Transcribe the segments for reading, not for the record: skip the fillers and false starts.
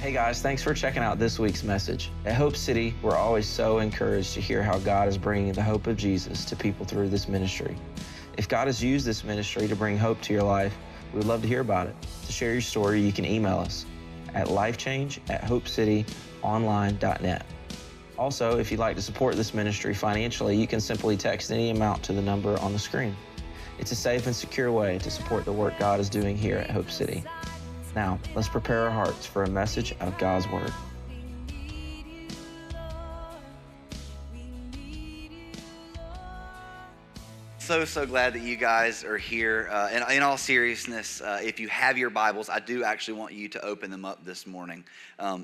Hey guys, thanks for checking out this week's message. At Hope City, we're always so encouraged to hear how God is bringing the hope of Jesus to people through this ministry. If God has used this ministry to bring hope to your life, we would love to hear about it. To share your story, you can email us at lifechange@hopecityonline.net. Also, if you'd like to support this ministry financially, you can simply text any amount to the number on the screen. It's a safe and secure way to support the work God is doing here at Hope City. Now, let's prepare our hearts for a message of God's Word. So glad that you guys are here. And in all seriousness, if you have your Bibles, I do actually want you to open them up this morning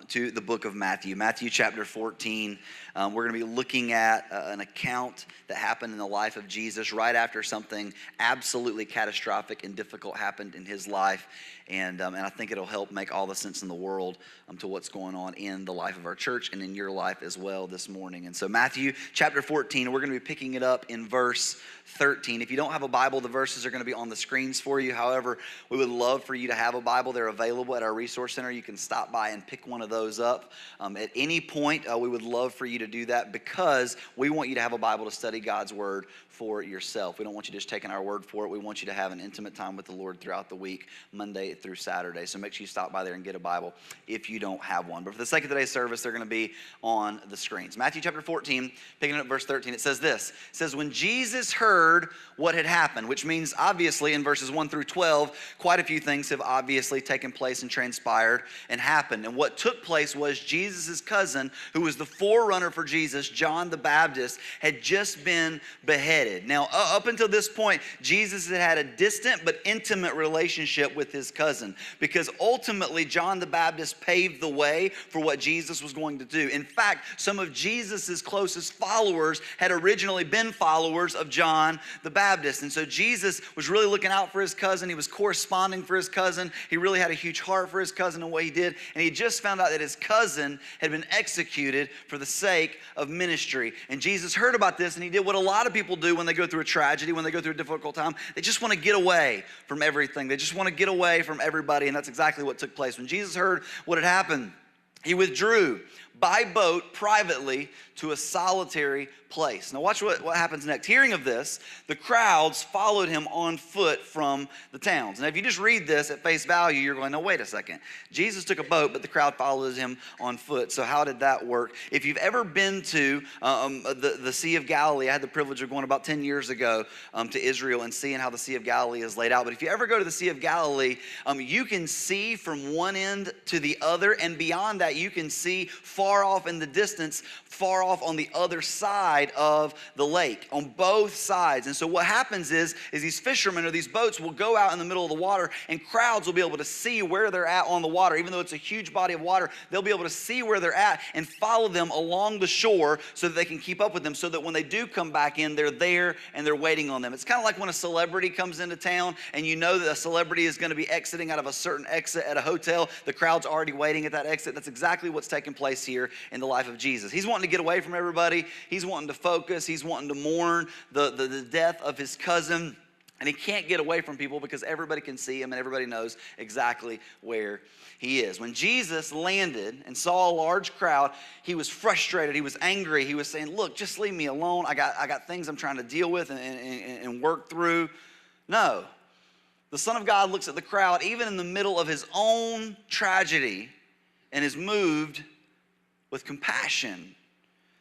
to the book of Matthew. Matthew chapter 14. We're going to be looking at an account that happened in the life of Jesus right after something absolutely catastrophic and difficult happened in his life. And I think it'll help make all the sense in the world to what's going on in the life of our church and in your life as well this morning. And so Matthew chapter 14, we're going to be picking it up in verse 13. If you don't have a Bible, the verses are going to be on the screens for you. However, we would love for you to have a Bible. They're available at our resource center. You can stop by and pick one of those up. At any point, we would love for you to do that because we want you to have a Bible to study God's Word for yourself. We don't want you just taking our word for it. We want you to have an intimate time with the Lord throughout the week, Monday through Saturday. So make sure you stop by there and get a Bible if you don't have one. But for the sake of today's service, they're going to be on the screens. Matthew chapter 14, picking up verse 13, it says this. It says, when Jesus heard what had happened, which means obviously in verses 1 through 12, quite a few things have obviously taken place and transpired and happened. And what took place was Jesus' cousin, who was the forerunner for Jesus, John the Baptist, had just been beheaded. Now, up until this point, Jesus had had a distant but intimate relationship with his cousin because ultimately John the Baptist paved the way for what Jesus was going to do. In fact, some of Jesus' closest followers had originally been followers of John the Baptist. And so Jesus was really looking out for his cousin. He was corresponding for his cousin. He really had a huge heart for his cousin and what he did. And he just found out that his cousin had been executed for the sake of ministry. And Jesus heard about this and he did what a lot of people do when they go through a tragedy, when they go through a difficult time. They just want to get away from everything. They just want to get away from everybody, and that's exactly what took place. When Jesus heard what had happened, he withdrew by boat privately to a solitary place. Now watch what happens next. Hearing of this, the crowds followed him on foot from the towns. Now if you just read this at face value, you're going, no, wait a second. Jesus took a boat, but the crowd follows him on foot. So how did that work? If you've ever been to the Sea of Galilee, I had the privilege of going about 10 years ago to Israel and seeing how the Sea of Galilee is laid out. But if you ever go to the Sea of Galilee, you can see from one end to the other, and beyond that, you can see far off in the distance, far off on the other side of the lake, on both sides. And so what happens is these fishermen or these boats will go out in the middle of the water, and crowds will be able to see where they're at on the water. Even though it's a huge body of water, they'll be able to see where they're at and follow them along the shore so that they can keep up with them, so that when they do come back in, they're there and they're waiting on them. It's kind of like when a celebrity comes into town and you know that a celebrity is going to be exiting out of a certain exit at a hotel. The crowd's already waiting at that exit. That's exactly what's taking place here in the life of Jesus. He's wanting to get away from everybody. He's wanting to focus. He's wanting to mourn the death of his cousin. And he can't get away from people because everybody can see him and everybody knows exactly where he is. When Jesus landed and saw a large crowd, he was frustrated. He was angry. He was saying, look, just leave me alone. I got things I'm trying to deal with and work through. No. The Son of God looks at the crowd, even in the middle of his own tragedy, and is moved with compassion.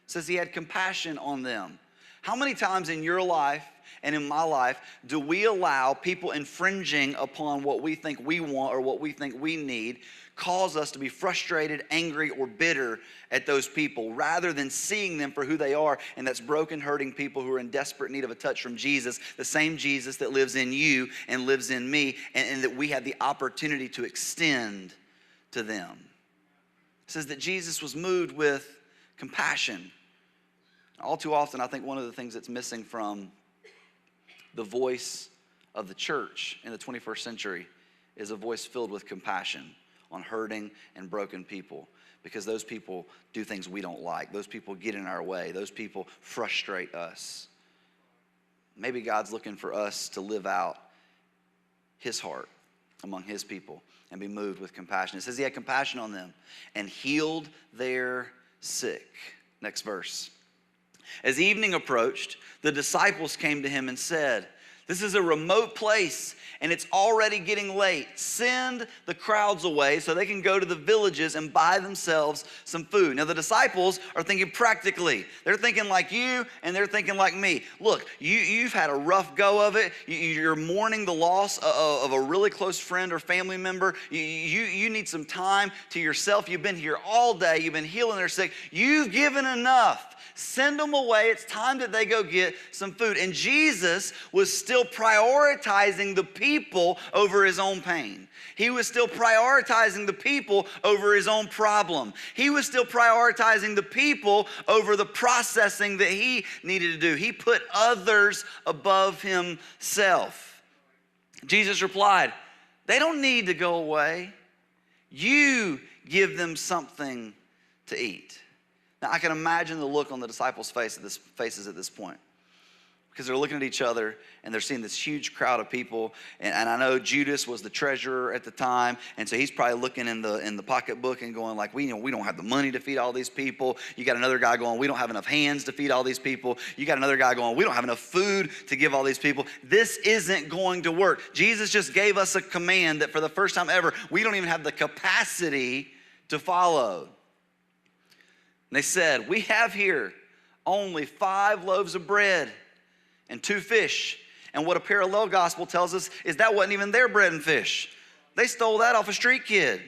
It says he had compassion on them. How many times in your life and in my life do we allow people infringing upon what we think we want or what we think we need cause us to be frustrated, angry, or bitter at those people rather than seeing them for who they are? And that's broken, hurting people who are in desperate need of a touch from Jesus, the same Jesus that lives in you and lives in me, and that we have the opportunity to extend to them. It says that Jesus was moved with compassion. All too often, I think one of the things that's missing from the voice of the church in the 21st century is a voice filled with compassion on hurting and broken people, because those people do things we don't like. Those people get in our way. Those people frustrate us. Maybe God's looking for us to live out his heart among his people and be moved with compassion. It says he had compassion on them and healed their sick. Next verse. As evening approached, the disciples came to him and said, "This is a remote place and it's already getting late. Send the crowds away so they can go to the villages and buy themselves some food." Now the disciples are thinking practically. They're thinking like you and they're thinking like me. Look, you've had a rough go of it. You're mourning the loss of a really close friend or family member. You need some time to yourself. You've been here all day. You've been healing their sick. You've given enough. Send them away. It's time that they go get some food. And Jesus was still prioritizing the people over his own pain. He was still prioritizing the people over his own problem. He was still prioritizing the people over the processing that he needed to do. He put others above himself. Jesus replied, "They don't need to go away. You give them something to eat." Now, I can imagine the look on the disciples' faces at this point, because they're looking at each other and they're seeing this huge crowd of people. And I know Judas was the treasurer at the time, and so he's probably looking in the pocketbook and going like, we don't have the money to feed all these people. You got another guy going, we don't have enough hands to feed all these people. You got another guy going, we don't have enough food to give all these people. This isn't going to work. Jesus just gave us a command that for the first time ever, we don't even have the capacity to follow. And they said, "We have here only 5 loaves of bread and 2 fish. And what a parallel gospel tells us is that wasn't even their bread and fish. They stole that off a street kid.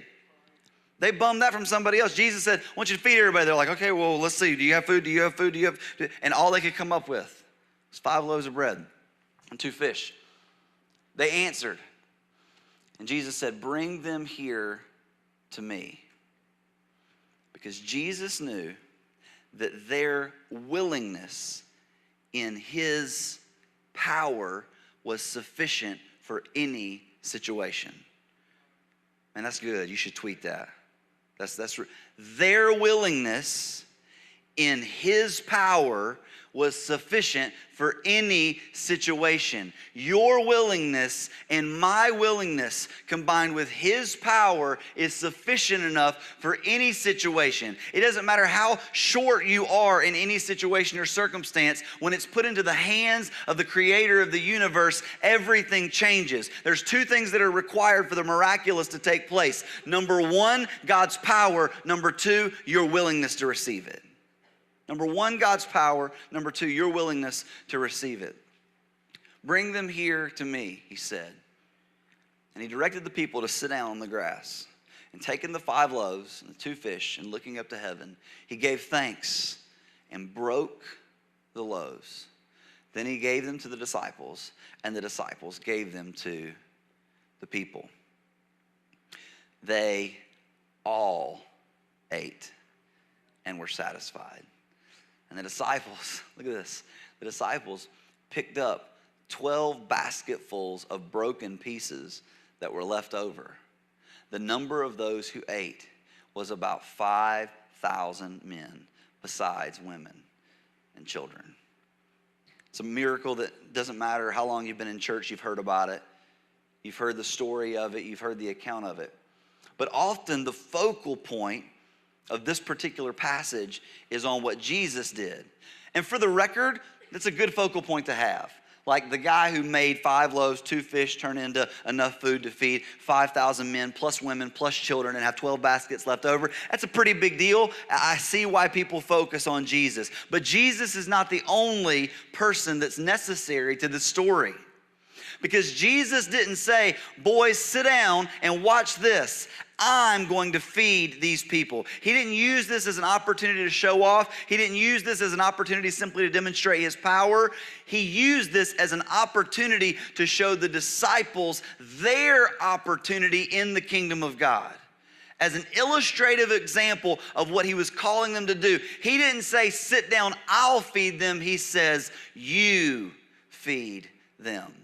They bummed that from somebody else. Jesus said, "I want you to feed everybody." They're like, "Okay, well, let's see. Do you have food? Do you have food? Do you have food?" And all they could come up with was 5 loaves of bread and 2 fish. They answered. And Jesus said, "Bring them here to me." Because Jesus knew that their willingness in his power was sufficient for any situation. And that's good. You should tweet that. Their willingness in his power was sufficient for any situation. Your willingness and my willingness combined with his power is sufficient enough for any situation. It doesn't matter how short you are in any situation or circumstance. When it's put into the hands of the creator of the universe, everything changes. There's 2 things that are required for the miraculous to take place. Number 1, God's power. Number 2, your willingness to receive it. Number 1, God's power. Number 2, your willingness to receive it. "Bring them here to me," he said. And he directed the people to sit down on the grass. And taking the 5 loaves and the 2 fish and looking up to heaven, he gave thanks and broke the loaves. Then he gave them to the disciples, and the disciples gave them to the people. They all ate and were satisfied. And the disciples, look at this, the disciples picked up 12 basketfuls of broken pieces that were left over. The number of those who ate was about 5,000 men, besides women and children. It's a miracle that doesn't matter how long you've been in church, you've heard about it. You've heard the story of it, you've heard the account of it. But often the focal point of this particular passage is on what Jesus did. And for the record, that's a good focal point to have. Like the guy who made 5 loaves, 2 fish turn into enough food to feed 5,000 men, plus women, plus children, and have 12 baskets left over. That's a pretty big deal. I see why people focus on Jesus. But Jesus is not the only person that's necessary to the story. Because Jesus didn't say, "Boys, sit down and watch this. I'm going to feed these people." He didn't use this as an opportunity to show off. He didn't use this as an opportunity simply to demonstrate his power. He used this as an opportunity to show the disciples their opportunity in the kingdom of God. As an illustrative example of what he was calling them to do. He didn't say, "Sit down, I'll feed them." He says, "You feed them."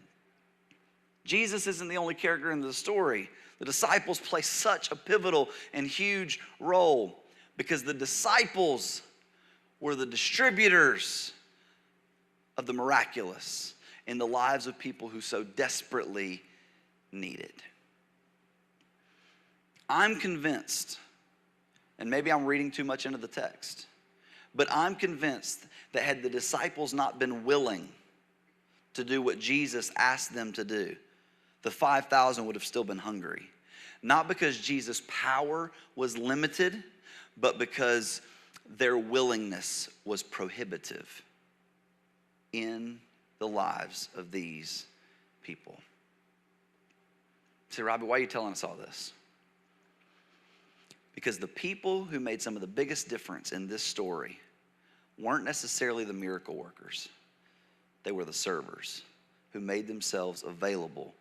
Jesus isn't the only character in the story. The disciples play such a pivotal and huge role because the disciples were the distributors of the miraculous in the lives of people who so desperately need it. I'm convinced, and maybe I'm reading too much into the text, but I'm convinced that had the disciples not been willing to do what Jesus asked them to do, the 5,000 would have still been hungry. Not because Jesus' power was limited, but because their willingness was prohibitive in the lives of these people. Say, Robbie, why are you telling us all this? Because the people who made some of the biggest difference in this story weren't necessarily the miracle workers. They were the servers who made themselves available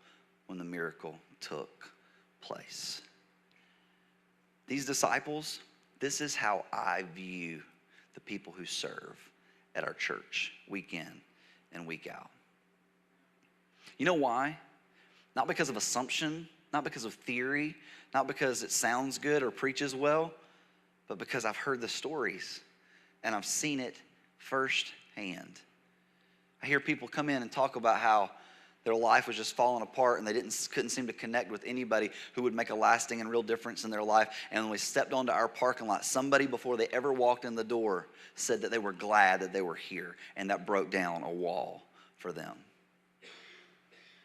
when the miracle took place. These disciples, this is how I view the people who serve at our church week in and week out. You know why? Not because of assumption, not because of theory, not because it sounds good or preaches well, but because I've heard the stories and I've seen it firsthand. I hear people come in and talk about how their life was just falling apart and they couldn't seem to connect with anybody who would make a lasting and real difference in their life. And when we stepped onto our parking lot, somebody before they ever walked in the door said that they were glad that they were here, and that broke down a wall for them.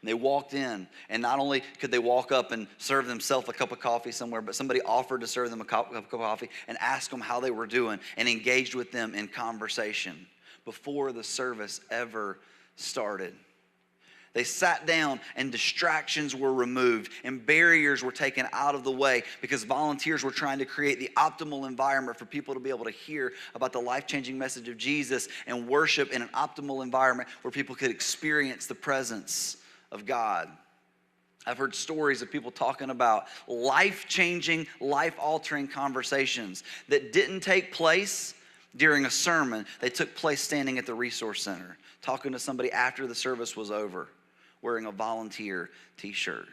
They walked in, and not only could they walk up and serve themselves a cup of coffee somewhere, but somebody offered to serve them a cup of coffee and ask them how they were doing and engaged with them in conversation before the service ever started. They sat down and distractions were removed and barriers were taken out of the way because volunteers were trying to create the optimal environment for people to be able to hear about the life-changing message of Jesus and worship in an optimal environment where people could experience the presence of God. I've heard stories of people talking about life-changing, life-altering conversations that didn't take place during a sermon. They took place standing at the resource center, talking to somebody after the service was over, wearing a volunteer t-shirt.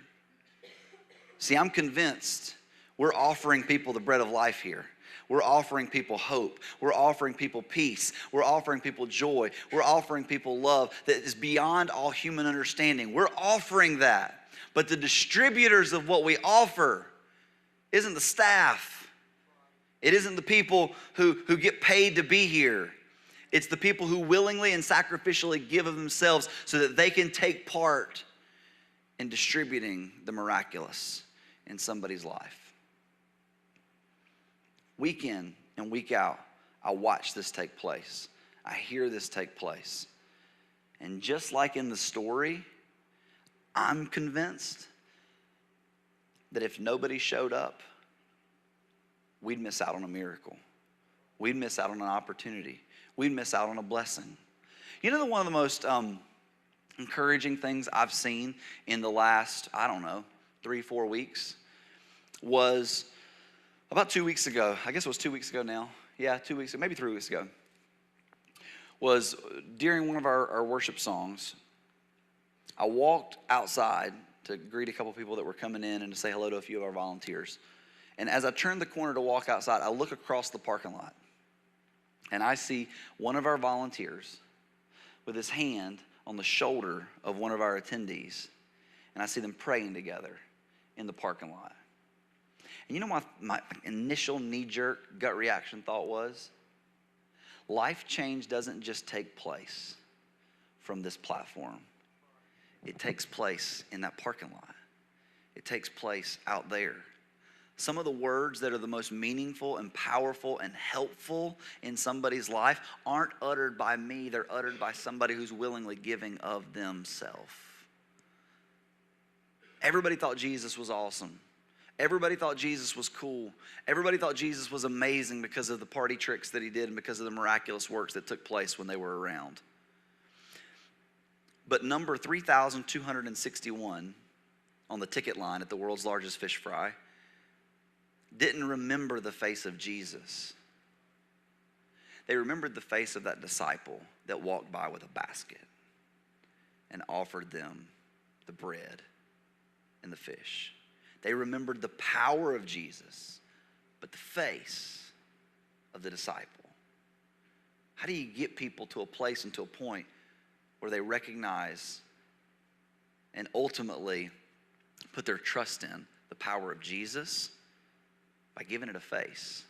See, I'm convinced we're offering people the bread of life here. We're offering people hope. We're offering people peace. We're offering people joy. We're offering people love that is beyond all human understanding. We're offering that. But the distributors of what we offer isn't the staff. It isn't the people who get paid to be here. It's the people who willingly and sacrificially give of themselves so that they can take part in distributing the miraculous in somebody's life. Week in and week out, I watch this take place. I hear this take place. And just like in the story, I'm convinced that if nobody showed up, we'd miss out on a miracle. We'd miss out on an opportunity. We'd miss out on a blessing. You know, one of the most encouraging things I've seen in the last, 3-4 weeks was about 2 weeks ago. I guess it was 2 weeks ago now. Yeah, 2 weeks ago, maybe 3 weeks ago. Was during one of our worship songs, I walked outside to greet a couple people that were coming in and to say hello to a few of our volunteers. And as I turned the corner to walk outside, I look across the parking lot. And I see one of our volunteers with his hand on the shoulder of one of our attendees. And I see them praying together in the parking lot. And you know my initial knee-jerk gut reaction thought was, life change doesn't just take place from this platform. It takes place in that parking lot. It takes place out there. Some of the words that are the most meaningful and powerful and helpful in somebody's life aren't uttered by me. They're uttered by somebody who's willingly giving of themselves. Everybody thought Jesus was awesome. Everybody thought Jesus was cool. Everybody thought Jesus was amazing because of the party tricks that he did and because of the miraculous works that took place when they were around. But number 3,261 on the ticket line at the world's largest fish fry didn't remember the face of Jesus. They remembered the face of that disciple that walked by with a basket and offered them the bread and the fish. They remembered the power of Jesus, but the face of the disciple. How do you get people to a place and to a point where they recognize and ultimately put their trust in the power of Jesus by giving it a face,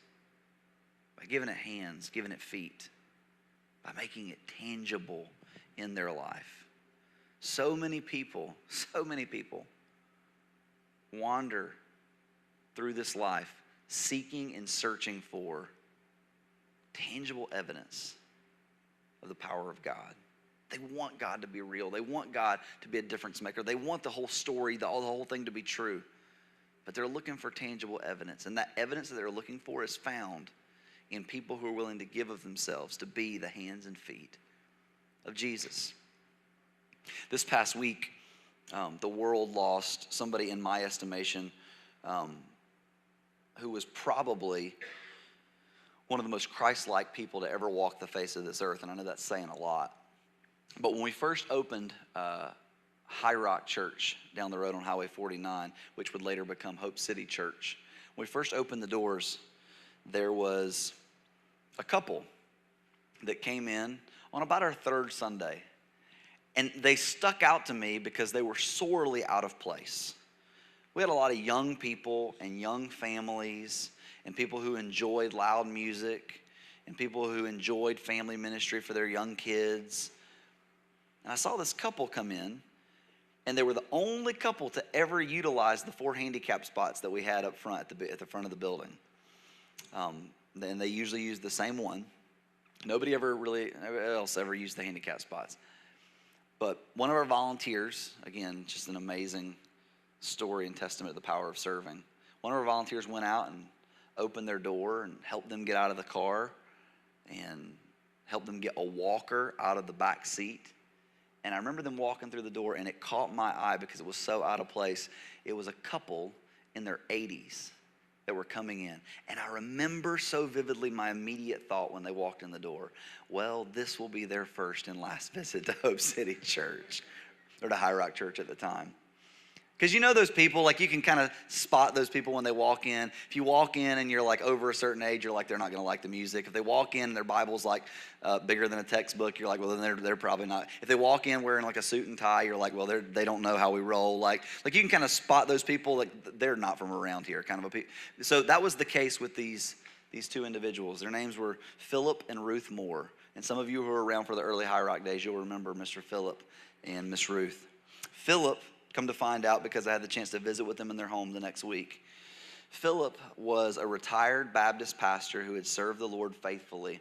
by giving it hands, giving it feet, by making it tangible in their life. So many people wander through this life seeking and searching for tangible evidence of the power of God. They want God to be real. They want God to be a difference maker. They want the whole story, the whole thing to be true. But they're looking for tangible evidence. And that evidence that they're looking for is found in people who are willing to give of themselves to be the hands and feet of Jesus. This past week, the world lost somebody, in my estimation, who was probably one of the most Christ-like people to ever walk the face of this earth. And I know that's saying a lot. But when we first opened High Rock Church down the road on Highway 49, which would later become Hope City Church, when we first opened the doors, there was a couple that came in on about our third Sunday. And they stuck out to me because they were sorely out of place. We had a lot of young people and young families and people who enjoyed loud music and people who enjoyed family ministry for their young kids. And I saw this couple come in, and they were the only couple to ever utilize the 4 handicap spots that we had up front at the front of the building. And they usually use the same one. Nobody else ever used the handicap spots. But one of our volunteers, again, just an amazing story and testament to the power of serving. One of our volunteers went out and opened their door and helped them get out of the car and helped them get a walker out of the back seat. And I remember them walking through the door, and it caught my eye because it was so out of place. It was a couple in their 80s that were coming in. And I remember so vividly my immediate thought when they walked in the door, well, this will be their first and last visit to Hope City Church, or to High Rock Church at the time. Because you know those people, like you can kind of spot those people when they walk in. If you walk in and you're like over a certain age, you're like, they're not going to like the music. If they walk in and their Bible's like bigger than a textbook, you're like, well, then they're probably not. If they walk in wearing like a suit and tie, you're like, well, they don't know how we roll. Like you can kind of spot those people, like they're not from around here, kind of a. So that was the case with these 2 individuals. Their names were Philip and Ruth Moore. And some of you who were around for the early High Rock days, you'll remember Mr. Philip and Miss Ruth. Philip, come to find out because I had the chance to visit with them in their home the next week. Philip was a retired Baptist pastor who had served the Lord faithfully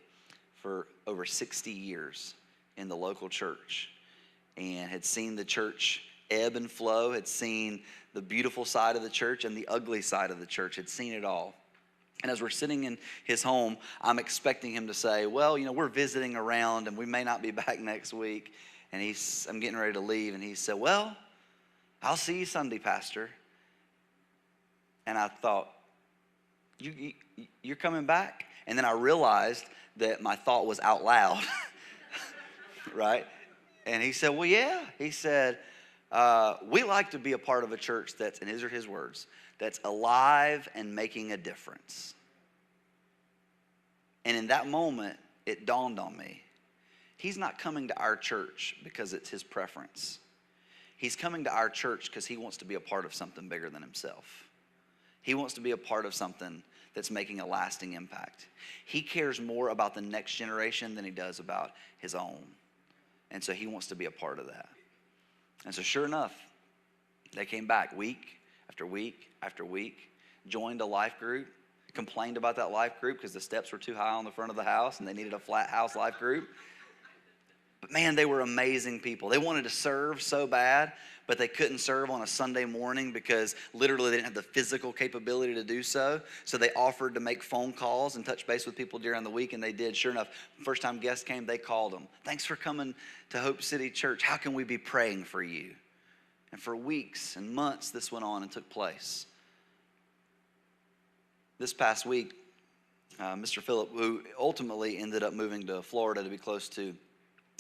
for over 60 years in the local church and had seen the church ebb and flow, had seen the beautiful side of the church and the ugly side of the church, had seen it all. And as we're sitting in his home, I'm expecting him to say, well, we're visiting around and we may not be back next week. And I'm getting ready to leave. And he said, well, I'll see you Sunday, Pastor. And I thought, you're coming back? And then I realized that my thought was out loud, right? And he said, well, yeah. He said, we like to be a part of a church that's, and these are his words, that's alive and making a difference. And in that moment, it dawned on me. He's not coming to our church because it's his preference. He's coming to our church because he wants to be a part of something bigger than himself. He wants to be a part of something that's making a lasting impact. He cares more about the next generation than he does about his own. And so he wants to be a part of that. And so sure enough, they came back week after week after week, joined a life group, complained about that life group because the steps were too high on the front of the house and they needed a flat house life group. But man, they were amazing people. They wanted to serve so bad, but they couldn't serve on a Sunday morning because literally they didn't have the physical capability to do so. So they offered to make phone calls and touch base with people during the week, and they did. Sure enough, first time guests came, they called them. Thanks for coming to Hope City Church. How can we be praying for you? And for weeks and months, this went on and took place. This past week, Mr. Phillip, who ultimately ended up moving to Florida to be close to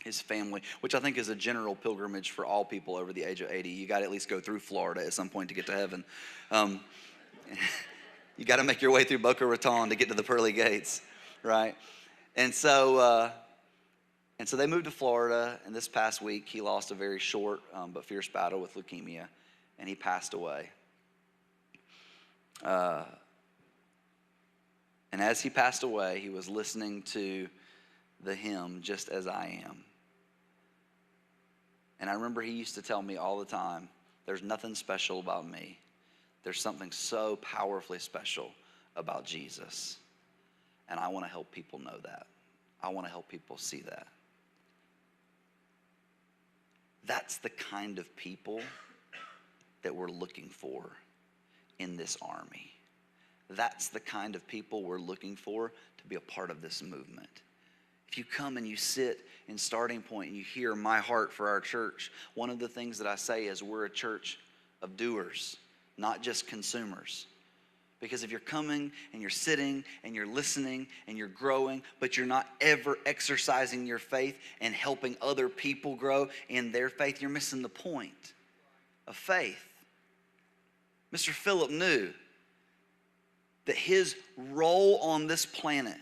his family, which I think is a general pilgrimage for all people over the age of 80. You got to at least go through Florida at some point to get to heaven. You got to make your way through Boca Raton to get to the pearly gates, right? And so they moved to Florida, and this past week he lost a very short but fierce battle with leukemia, and he passed away. And as he passed away, he was listening to the hymn, Just As I Am. And I remember he used to tell me all the time, there's nothing special about me. There's something so powerfully special about Jesus. And I want to help people know that. I want to help people see that. That's the kind of people that we're looking for in this army. That's the kind of people we're looking for to be a part of this movement. If you come and you sit in Starting Point and you hear my heart for our church, one of the things that I say is we're a church of doers, not just consumers. Because if you're coming and you're sitting and you're listening and you're growing, but you're not ever exercising your faith and helping other people grow in their faith, you're missing the point of faith. Mr. Philip knew that his role on this planet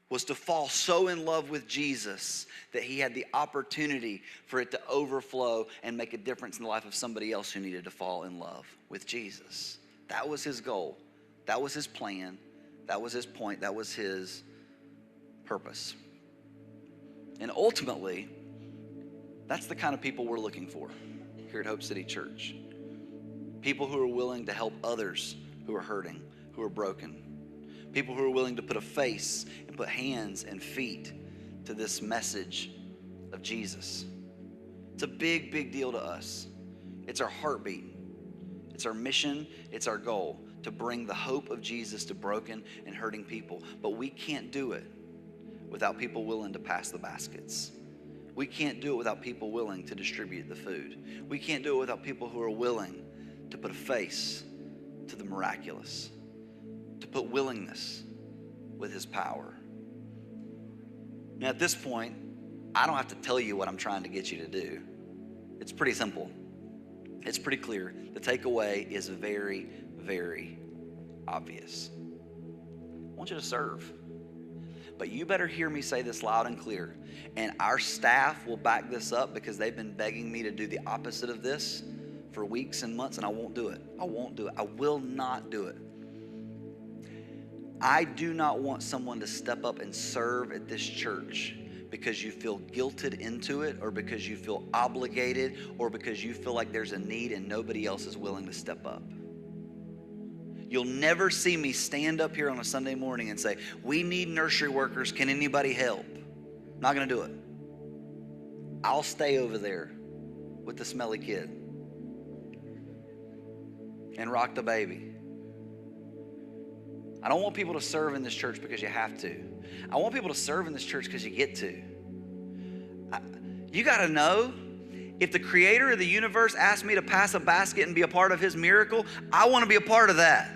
was to fall so in love with Jesus that he had the opportunity for it to overflow and make a difference in the life of somebody else who needed to fall in love with Jesus. That was his goal. That was his plan. That was his point. That was his purpose. And ultimately, that's the kind of people we're looking for here at Hope City Church. People who are willing to help others who are hurting, who are broken. People who are willing to put a face and put hands and feet to this message of Jesus. It's a big, big deal to us. It's our heartbeat. It's our mission, it's our goal to bring the hope of Jesus to broken and hurting people. But we can't do it without people willing to pass the baskets. We can't do it without people willing to distribute the food. We can't do it without people who are willing to put a face to the miraculous, to put willingness with his power. Now at this point, I don't have to tell you what I'm trying to get you to do. It's pretty simple. It's pretty clear. The takeaway is very, very obvious. I want you to serve. But you better hear me say this loud and clear. And our staff will back this up because they've been begging me to do the opposite of this for weeks and months, and I won't do it. I won't do it. I will not do it. I do not want someone to step up and serve at this church because you feel guilted into it, or because you feel obligated, or because you feel like there's a need and nobody else is willing to step up. You'll never see me stand up here on a Sunday morning and say, we need nursery workers, can anybody help? Not gonna do it. I'll stay over there with the smelly kid and rock the baby. I don't want people to serve in this church because you have to. I want people to serve in this church because you get to. You got to know, if the creator of the universe asked me to pass a basket and be a part of his miracle, I want to be a part of that.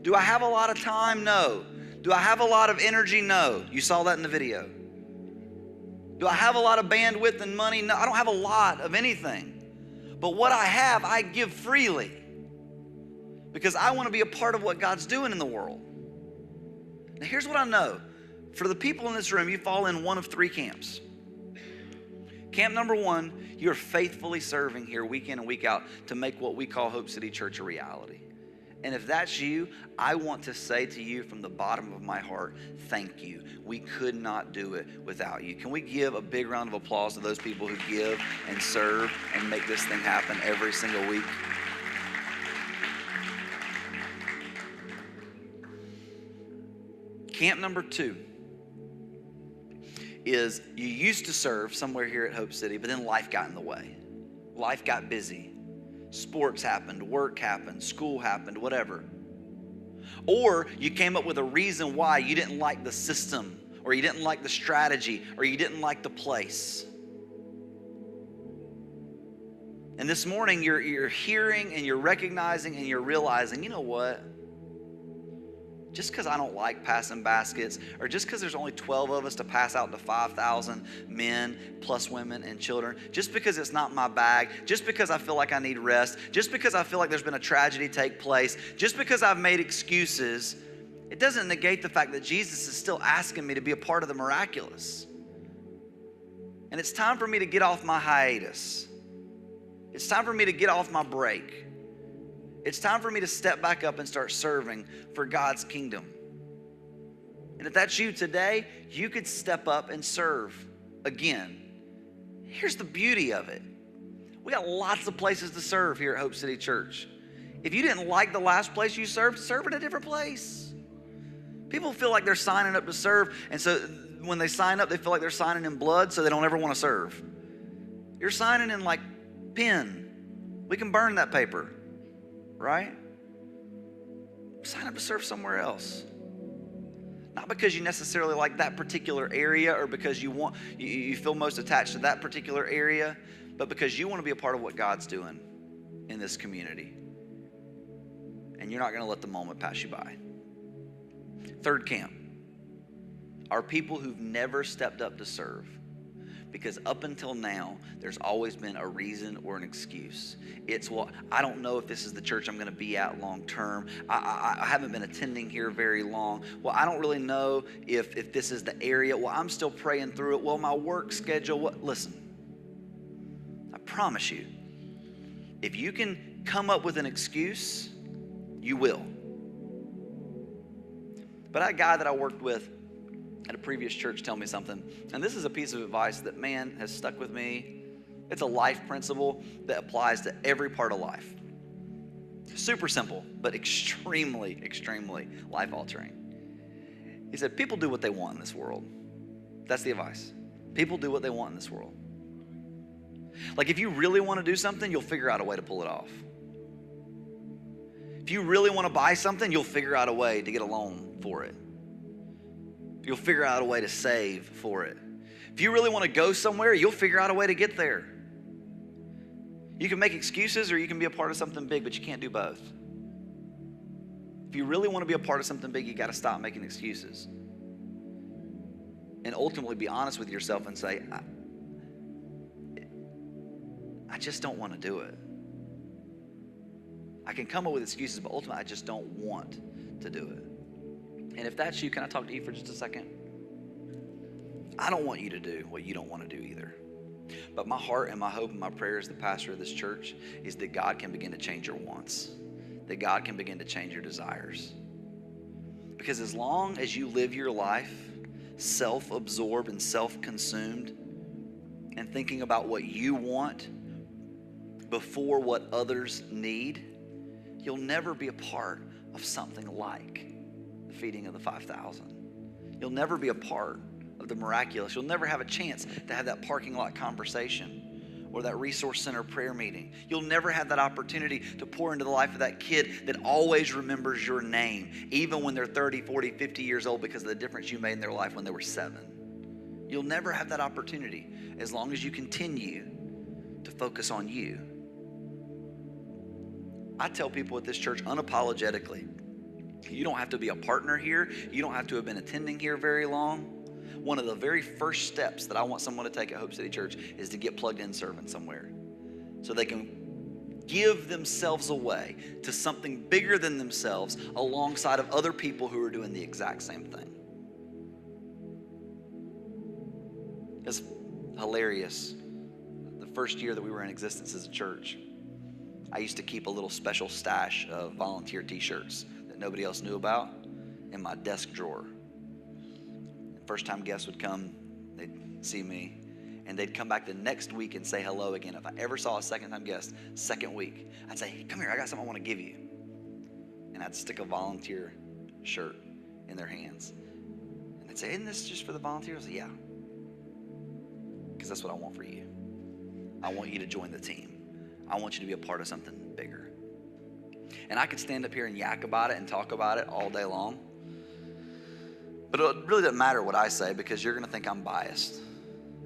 Do I have a lot of time? No. Do I have a lot of energy? No. You saw that in the video. Do I have a lot of bandwidth and money? No, I don't have a lot of anything. But what I have, I give freely. Because I want to be a part of what God's doing in the world. Now here's what I know. For the people in this room, you fall in one of three camps. Camp number one, you're faithfully serving here week in and week out to make what we call Hope City Church a reality. And if that's you, I want to say to you from the bottom of my heart, thank you. We could not do it without you. Can we give a big round of applause to those people who give and serve and make this thing happen every single week? Camp number two is you used to serve somewhere here at Hope City, but then life got in the way. Life got busy. Sports happened, work happened, school happened, whatever. Or you came up with a reason why you didn't like the system, or you didn't like the strategy, or you didn't like the place. And this morning you're hearing and you're recognizing and you're realizing, you know what? Just because I don't like passing baskets, or just because there's only 12 of us to pass out to 5,000 men plus women and children, just because it's not my bag, just because I feel like I need rest, just because I feel like there's been a tragedy take place, just because I've made excuses, it doesn't negate the fact that Jesus is still asking me to be a part of the miraculous. And it's time for me to get off my hiatus. It's time for me to get off my break. It's time for me to step back up and start serving for God's kingdom. And if that's you today, you could step up and serve again. Here's the beauty of it. We got lots of places to serve here at Hope City Church. If you didn't like the last place you served, serve at a different place. People feel like they're signing up to serve, and so when they sign up, they feel like they're signing in blood, so they don't ever want to serve. You're signing in like pen. We can burn that paper, right? Sign up to serve somewhere else. Not because you necessarily like that particular area or because you feel most attached to that particular area, but because you want to be a part of what God's doing in this community. And you're not going to let the moment pass you by. Third camp are people who've never stepped up to serve. Because up until now, there's always been a reason or an excuse. It's, well, I don't know if this is the church I'm going to be at long term. I haven't been attending here very long. Well, I don't really know if this is the area. Well, I'm still praying through it. Well, my work schedule. Listen, I promise you, if you can come up with an excuse, you will. But I had a guy that I worked with at a previous church tell me something, and this is a piece of advice that, man, has stuck with me. It's a life principle that applies to every part of life. Super simple, but extremely, extremely life-altering. He said, people do what they want in this world. That's the advice. People do what they want in this world. Like, if you really want to do something, you'll figure out a way to pull it off. If you really want to buy something, you'll figure out a way to get a loan for it. You'll figure out a way to save for it. If you really want to go somewhere, you'll figure out a way to get there. You can make excuses or you can be a part of something big, but you can't do both. If you really want to be a part of something big, you got to stop making excuses. And ultimately be honest with yourself and say, I just don't want to do it. I can come up with excuses, but ultimately I just don't want to do it. And if that's you, can I talk to you for just a second? I don't want you to do what you don't want to do either. But my heart and my hope and my prayer as the pastor of this church is that God can begin to change your wants, that God can begin to change your desires. Because as long as you live your life self-absorbed and self-consumed and thinking about what you want before what others need, you'll never be a part of something like the feeding of the 5,000. You'll never be a part of the miraculous. You'll never have a chance to have that parking lot conversation or that resource center prayer meeting. You'll never have that opportunity to pour into the life of that kid that always remembers your name, even when they're 30, 40, 50 years old because of the difference you made in their life when they were 7. You'll never have that opportunity as long as you continue to focus on you. I tell people at this church unapologetically, you don't have to be a partner here. You don't have to have been attending here very long. One of the very first steps that I want someone to take at Hope City Church is to get plugged in serving somewhere so they can give themselves away to something bigger than themselves alongside of other people who are doing the exact same thing. It's hilarious. The first year that we were in existence as a church, I used to keep a little special stash of volunteer t-shirts that nobody else knew about in my desk drawer. First time guests would come, they'd see me, and they'd come back the next week and say hello again. If I ever saw a second time guest, second week, I'd say, hey, come here, I got something I want to give you. And I'd stick a volunteer shirt in their hands. And they'd say, isn't this just for the volunteers? I say, yeah, because that's what I want for you. I want you to join the team. I want you to be a part of something bigger. And I could stand up here and yak about it and talk about it all day long. But it really doesn't matter what I say because you're going to think I'm biased.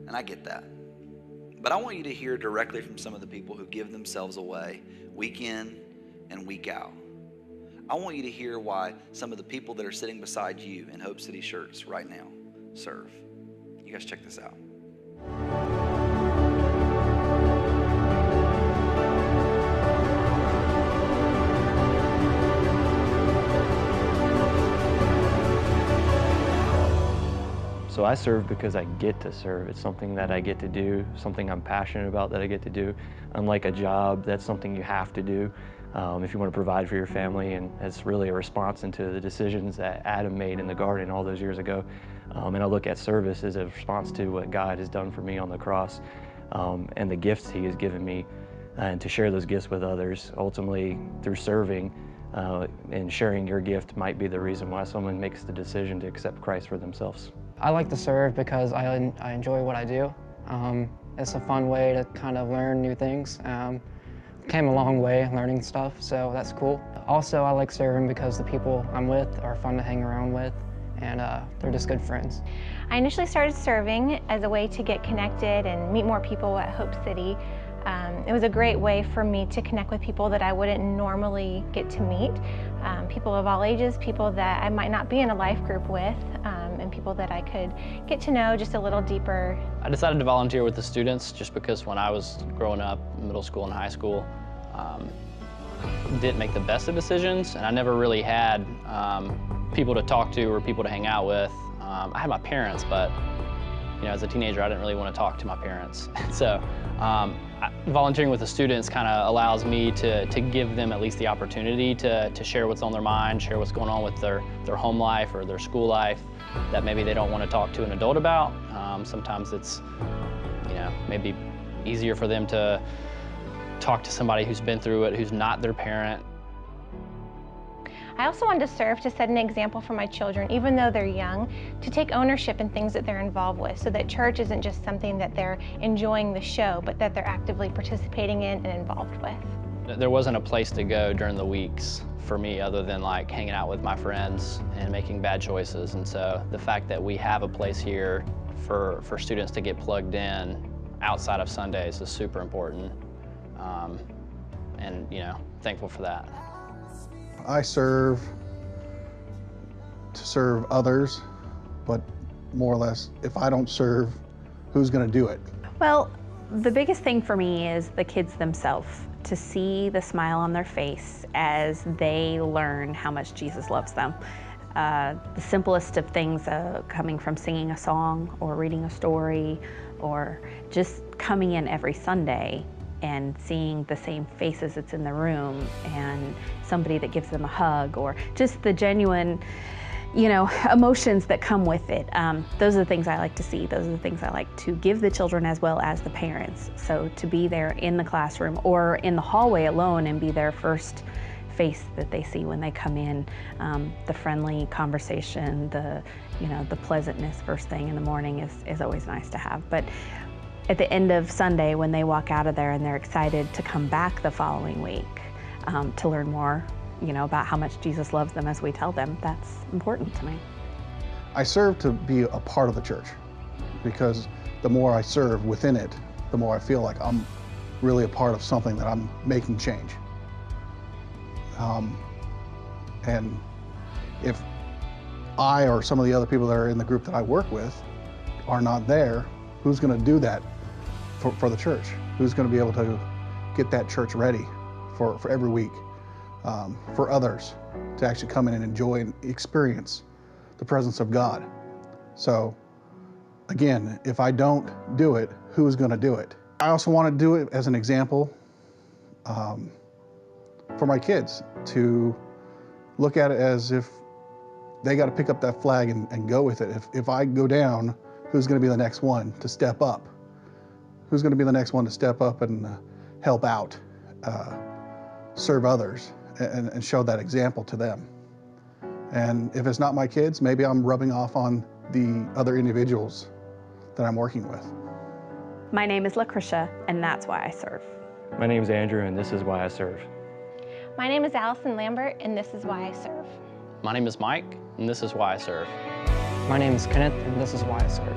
And I get that. But I want you to hear directly from some of the people who give themselves away week in and week out. I want you to hear why some of the people that are sitting beside you in Hope City shirts right now serve. You guys check this out. So I serve because I get to serve. It's something that I get to do, something I'm passionate about that I get to do. Unlike a job, that's something you have to do. if you want to provide for your family, and it's really a response into the decisions that Adam made in the garden all those years ago. And I look at service as a response to what God has done for me on the cross, and the gifts he has given me, and to share those gifts with others. Ultimately, through serving and sharing your gift might be the reason why someone makes the decision to accept Christ for themselves. I like to serve because I enjoy what I do. It's a fun way to kind of learn new things. Came a long way learning stuff, so that's cool. Also, I like serving because the people I'm with are fun to hang around with, and they're just good friends. I initially started serving as a way to get connected and meet more people at Hope City. It was a great way for me to connect with people that I wouldn't normally get to meet. People of all ages, people that I might not be in a life group with, and people that I could get to know just a little deeper. I decided to volunteer with the students just because when I was growing up, middle school and high school, didn't make the best of decisions, and I never really had people to talk to or people to hang out with. I had my parents, but as a teenager, I didn't really want to talk to my parents. So volunteering with the students kind of allows me to give them at least the opportunity to share what's on their mind, share what's going on with their home life or their school life that maybe they don't want to talk to an adult about. Sometimes it's maybe easier for them to talk to somebody who's been through it, who's not their parent. I also wanted to serve to set an example for my children, even though they're young, to take ownership in things that they're involved with, so that church isn't just something that they're enjoying the show, but that they're actively participating in and involved with. There wasn't a place to go during the weeks for me other than like hanging out with my friends and making bad choices. And so the fact that we have a place here for students to get plugged in outside of Sundays is super important. And thankful for that. I serve to serve others, but more or less, if I don't serve, who's going to do it? Well, the biggest thing for me is the kids themselves, to see the smile on their face as they learn how much Jesus loves them. The simplest of things, coming from singing a song or reading a story or just coming in every Sunday and seeing the same faces that's in the room and somebody that gives them a hug, or just the genuine, emotions that come with it. Those are the things I like to see. Those are the things I like to give the children as well as the parents. So to be there in the classroom or in the hallway alone and be their first face that they see when they come in, the friendly conversation, the pleasantness first thing in the morning is always nice to have. But at the end of Sunday, when they walk out of there and they're excited to come back the following week to learn more, about how much Jesus loves them as we tell them, that's important to me. I serve to be a part of the church, because the more I serve within it, the more I feel like I'm really a part of something that I'm making change. And if I or some of the other people that are in the group that I work with are not there, who's going to do that for the church? Who's going to be able to get that church ready for every week, for others to actually come in and enjoy and experience the presence of God? So again, if I don't do it, who's going to do it? I also want to do it as an example for my kids, to look at it as if they got to pick up that flag and go with it. If I go down, who's going to be the next one to step up? Who's going to be the next one to step up and help out, serve others, and show that example to them? And if it's not my kids, maybe I'm rubbing off on the other individuals that I'm working with. My name is LaCrisha, and that's why I serve. My name is Andrew, and this is why I serve. My name is Allison Lambert, and this is why I serve. My name is Mike, and this is why I serve. My name is Kenneth, and this is why I serve.